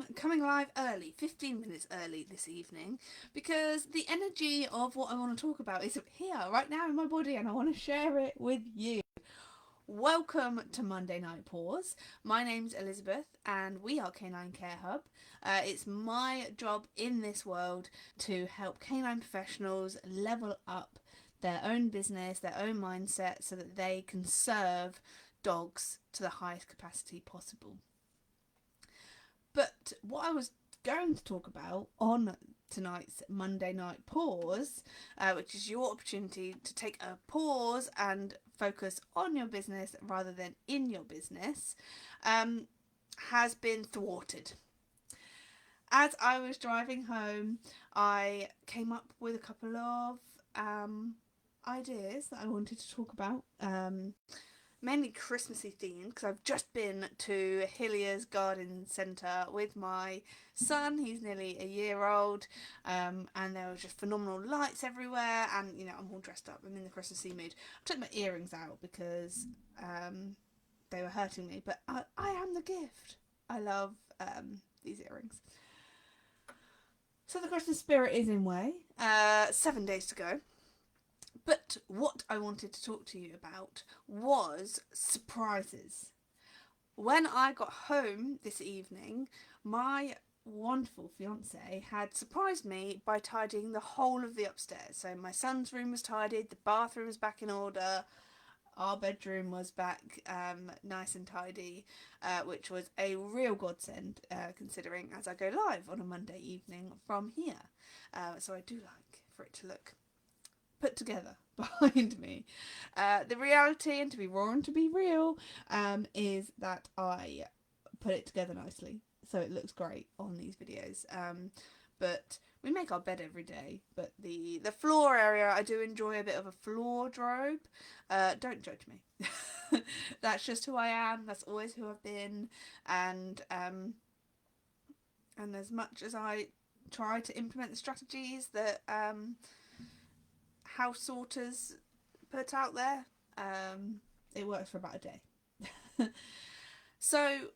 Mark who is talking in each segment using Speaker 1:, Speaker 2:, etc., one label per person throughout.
Speaker 1: I'm coming live early, 15 minutes early this evening, because the energy of what I want to talk about is here, right now in my body, and I want to share it with you. Welcome to Monday Night Paws. My name's Elizabeth, and we are Canine Care Hub. It's my job in this world to help canine professionals level up their own business, their own mindset, so that they can serve dogs to the highest capacity possible. But what I was going to talk about on tonight's Monday Night Pause, which is your opportunity to take a pause and focus on your business rather than in your business, has been thwarted. As I was driving home, I came up with a couple of ideas that I wanted to talk about. Mainly Christmassy themed, because I've just been to Hilliers Garden Centre with my son. He's nearly a year old, and there was just phenomenal lights everywhere, and I'm all dressed up. I'm in the Christmassy mood. I took my earrings out because they were hurting me, but I am the gift. I love these earrings. So the Christmas spirit is in way. 7 days to go. But what I wanted to talk to you about was surprises. When I got home this evening, my wonderful fiance had surprised me by tidying the whole of the upstairs. So my son's room was tidied, the bathroom was back in order, our bedroom was back nice and tidy, which was a real godsend considering as I go live on a Monday evening from here. So I do like for it to look put together behind me. The reality, and to be raw and to be real, is that I put it together nicely, so it looks great on these videos. But we make our bed every day. But the floor area, I do enjoy a bit of a wardrobe. Don't judge me. That's just who I am. That's always who I've been. And as much as I try to implement the strategies that house sorters put out there, it works for about a day. So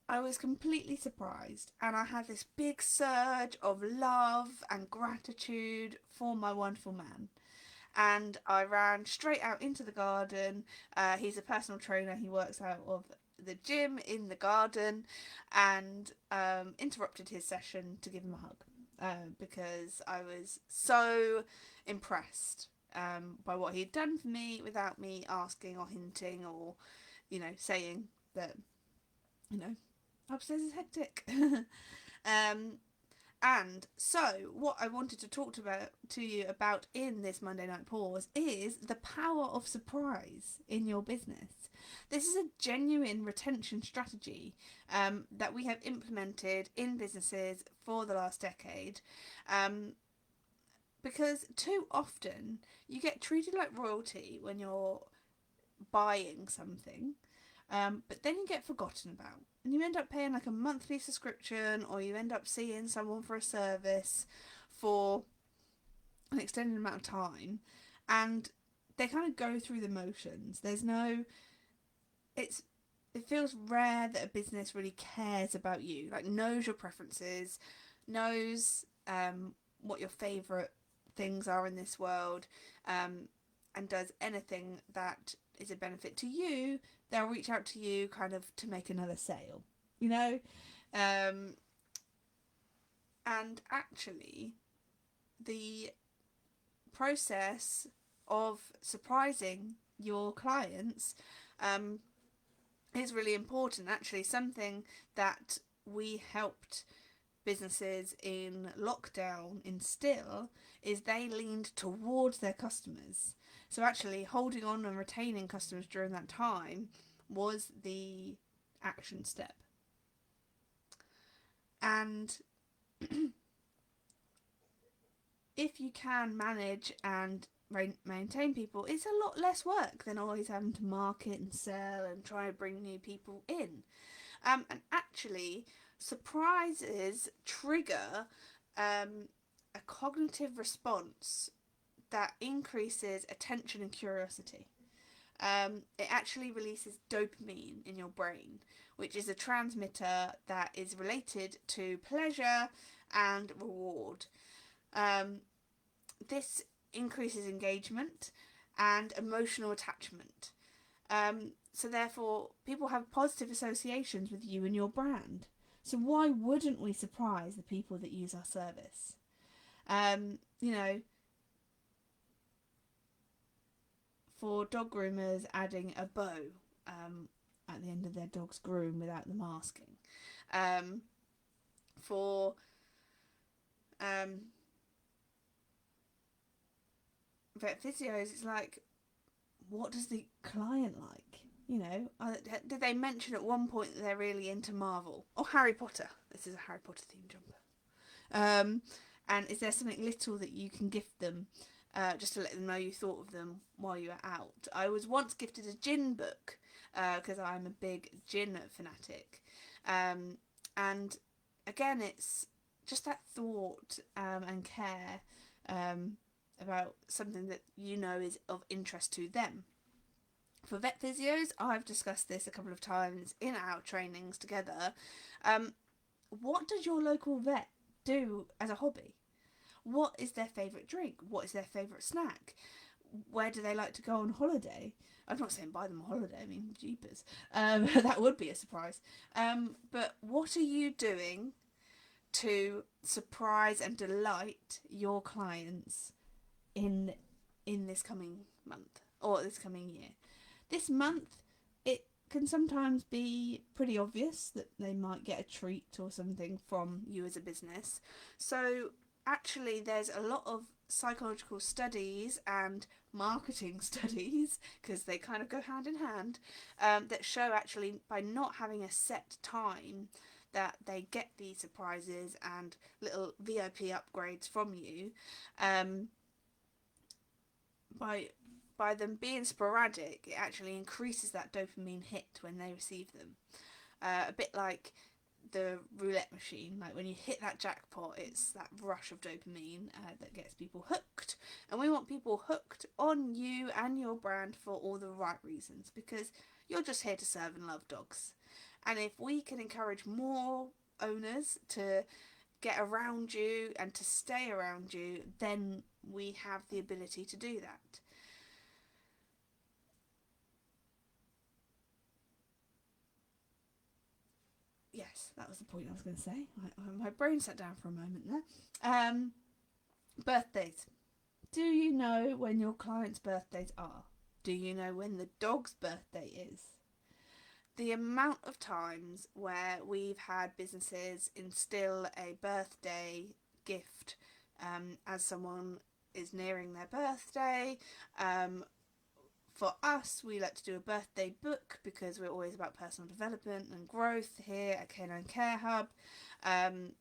Speaker 1: I was completely surprised, and I had this big surge of love and gratitude for my wonderful man. And I ran straight out into the garden. He's a personal trainer. He works out of the gym in the garden, and interrupted his session to give him a hug, because I was so impressed by what he'd done for me without me asking or hinting or saying that upstairs is hectic. And so what I wanted to talk to you about in this Monday Night Pause is the power of surprise in your business. This is a genuine retention strategy that we have implemented in businesses for the last decade, because too often you get treated like royalty when you're buying something, but then you get forgotten about, and you end up paying like a monthly subscription, or you end up seeing someone for a service for an extended amount of time, and they kind of go through the motions. It feels rare that a business really cares about you, like knows your preferences, knows what your favourite things are in this world, and does anything that is a benefit to you. They'll reach out to you kind of to make another sale, and actually the process of surprising your clients is really important. Actually, something that we helped businesses in lockdown instill is they leaned towards their customers. So actually holding on and retaining customers during that time was the action step. And if you can manage and maintain people, it's a lot less work than always having to market and sell and try to bring new people in. And actually, surprises trigger a cognitive response that increases attention and curiosity. It actually releases dopamine in your brain, which is a transmitter that is related to pleasure and reward. This increases engagement and emotional attachment. So therefore, people have positive associations with you and your brand. So why wouldn't we surprise the people that use our service? You know, for dog groomers, adding a bow at the end of their dog's groom without the masking. For vet physios, it's like, what does the client like? You know, did they mention at one point that they're really into Marvel or Harry Potter? This is a Harry Potter themed jumper. And is there something little that you can gift them, just to let them know you thought of them while you were out? I was once gifted a gin book because I'm a big gin fanatic, and again, it's just that thought and care about something that you know is of interest to them. For vet physios, I've discussed this a couple of times in our trainings together. What does your local vet do as a hobby? What is their favourite drink? What is their favourite snack? Where do they like to go on holiday? I'm not saying buy them a holiday, I mean, jeepers. That would be a surprise. But what are you doing to surprise and delight your clients in this coming month or this coming year? This month, it can sometimes be pretty obvious that they might get a treat or something from you as a business. So actually, there's a lot of psychological studies and marketing studies, because they kind of go hand in hand, that show actually by not having a set time that they get these surprises and little VIP upgrades from you, by them being sporadic, it actually increases that dopamine hit when they receive them. A bit like the roulette machine, like when you hit that jackpot, it's that rush of dopamine that gets people hooked. And we want people hooked on you and your brand for all the right reasons, because you're just here to serve and love dogs. And if we can encourage more owners to get around you and to stay around you, then we have the ability to do that. Yes, that was the point I was going to say. My brain sat down for a moment there. Birthdays. Do you know when your clients' birthdays are? Do you know when the dog's birthday is? The amount of times where we've had businesses instill a birthday gift as someone is nearing their birthday. For us, we like to do a birthday book because we're always about personal development and growth here at Canine Care Hub. I'm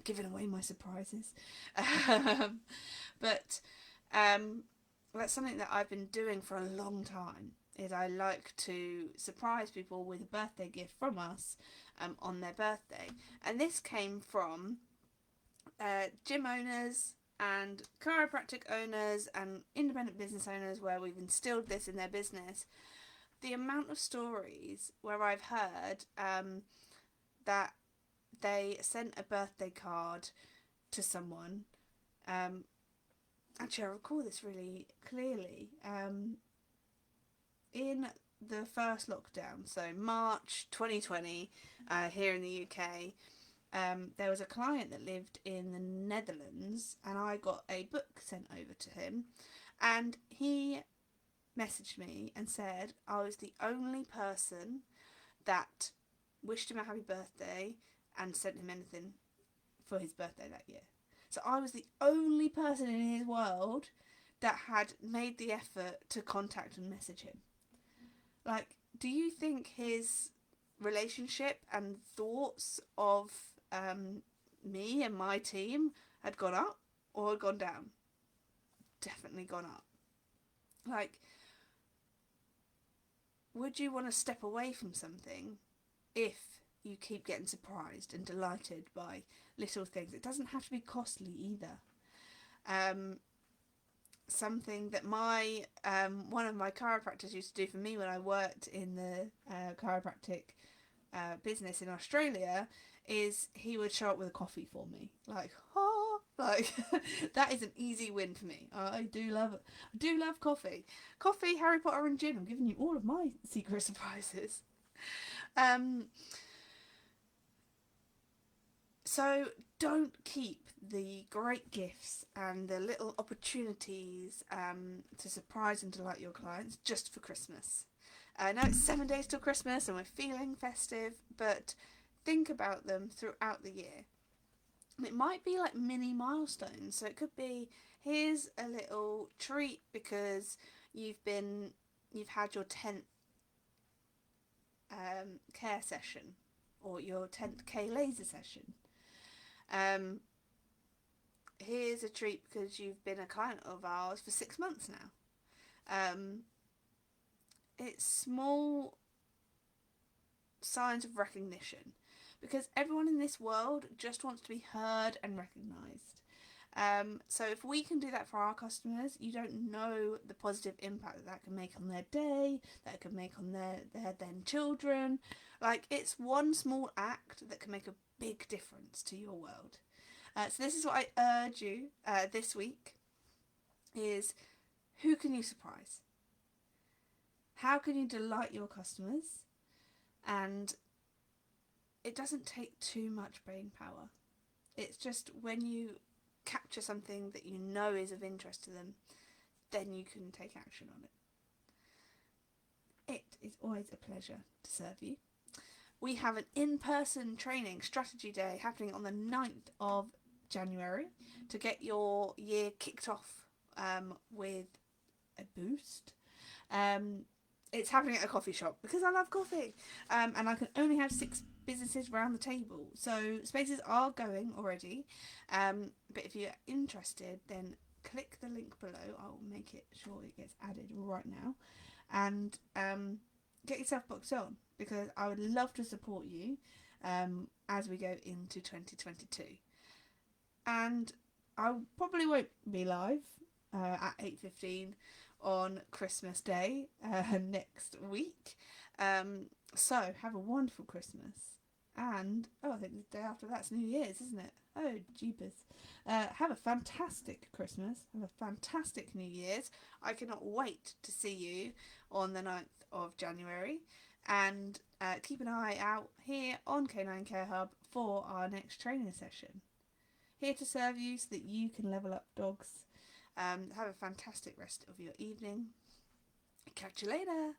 Speaker 1: giving away my surprises. But that's something that I've been doing for a long time, is I like to surprise people with a birthday gift from us on their birthday. And this came from gym owners and chiropractic owners and independent business owners where we've instilled this in their business. The amount of stories where I've heard that they sent a birthday card to someone. Actually, I recall this really clearly. In the first lockdown, so March 2020, here in the UK, there was a client that lived in the Netherlands, and I got a book sent over to him, and he messaged me and said I was the only person that wished him a happy birthday and sent him anything for his birthday that year. So I was the only person in his world that had made the effort to contact and message him. Like, do you think his relationship and thoughts of me and my team had gone up or had gone down? Definitely gone up. Like, would you want to step away from something if you keep getting surprised and delighted by little things? It doesn't have to be costly either. Something that my one of my chiropractors used to do for me when I worked in the chiropractic business in Australia is he would show up with a coffee for me. Like, oh, like that is an easy win for me. I do love it. I do love coffee. Coffee, Harry Potter and gin. I'm giving you all of my secret surprises. So don't keep the great gifts and the little opportunities to surprise and delight your clients just for Christmas. I know it's 7 days till Christmas and we're feeling festive, but think about them throughout the year. And it might be like mini milestones. So it could be, here's a little treat because you've had your 10th care session or your 10th K laser session. Here's a treat because you've been a client of ours for 6 months now. It's small signs of recognition because everyone in this world just wants to be heard and recognised. So if we can do that for our customers, you don't know the positive impact that can make on their day, that it can make on their then children. Like, it's one small act that can make a big difference to your world. So this is what I urge you this week is, who can you surprise? How can you delight your customers? And it doesn't take too much brain power. It's just when you capture something that you know is of interest to them, then you can take action on it. It is always a pleasure to serve you. We have an in-person training strategy day happening on the 9th of January to get your year kicked off with a boost. It's happening at a coffee shop because I love coffee, and I can only have 6 businesses around the table, so spaces are going already, but if you're interested, then click the link below. I'll make it sure it gets added right now, and get yourself booked on because I would love to support you as we go into 2022. And I probably won't be live at 8:15 on Christmas Day next week. So have a wonderful Christmas. And, I think the day after that's New Year's, isn't it? Oh, jeepers. Have a fantastic Christmas. Have a fantastic New Year's. I cannot wait to see you on the 9th of January. And keep an eye out here on Canine Care Hub for our next training session. Here to serve you so that you can level up dogs. Have a fantastic rest of your evening. Catch you later.